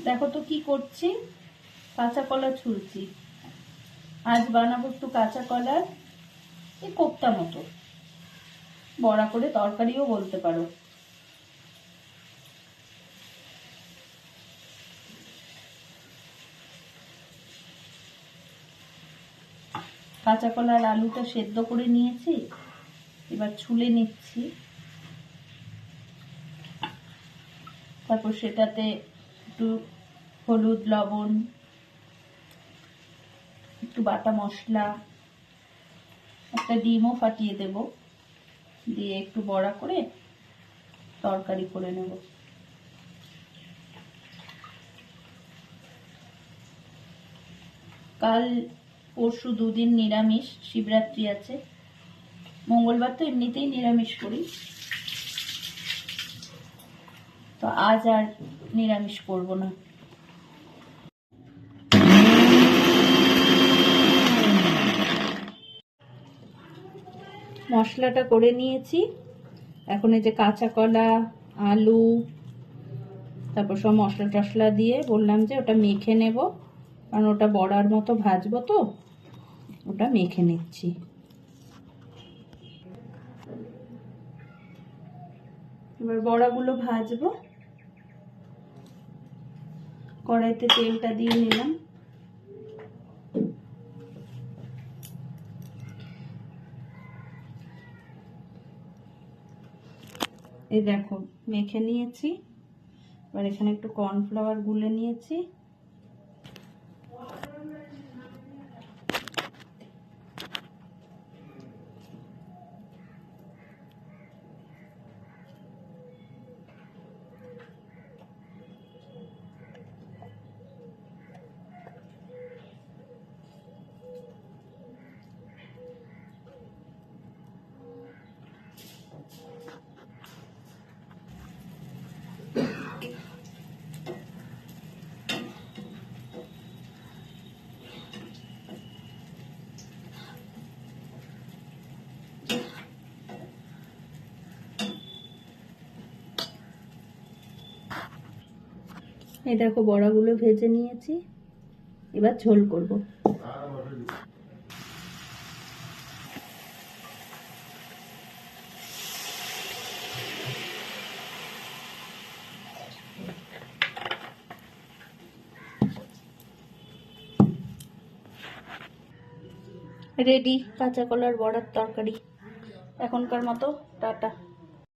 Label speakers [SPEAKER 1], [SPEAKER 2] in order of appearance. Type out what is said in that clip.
[SPEAKER 1] দেখো তো কি করছি, কাঁচা কলা ছুলছি। আজ বানাবো একটু কাঁচা কলার এই কোপ্তা মতো, বড়া করে তরকারিও বলতে পারো। কাঁচা কলার আলুটা সেদ্ধ করে নিয়েছি, এবার ছুলে নিচ্ছি। তারপর সেটাতে একটু হলুদ, লবণ, একটু বাটা মশলা, একটা ডিমও ফাটিয়ে দেব, দিয়ে একটু বড়া করে তরকারি করে নেব। কাল পরশু দুদিন নিরামিষ, শিবরাত্রি আছে। মঙ্গলবার তো এমনিতেই নিরামিষ করি, তো আজ আর নিরামিষ করব না। মশলাটা করে নিয়েছি। এখন এই যে কাঁচা কলা, আলু, তারপর সব মশলা টশলা দিয়ে বললাম যে ওটা মেখে নেব, কারণ ওটা বড়ার মতো ভাজবো, তো ওটা মেখে নিচ্ছি। এবার বড়াগুলো ভাজবো। কড়াইতে তেলটা দিয়ে নিলাম। এই দেখো মেখে নিয়েছি। এবার এখানে একটু কর্নফ্লাওয়ার গুলে নিয়েছি। এই দেখো বড়াগুলো ভেজে নিয়েছি, এবার ঝোল করব। রেডি কাঁচা কলার বড়ার তরকারি। এখনকার মতো টাটা।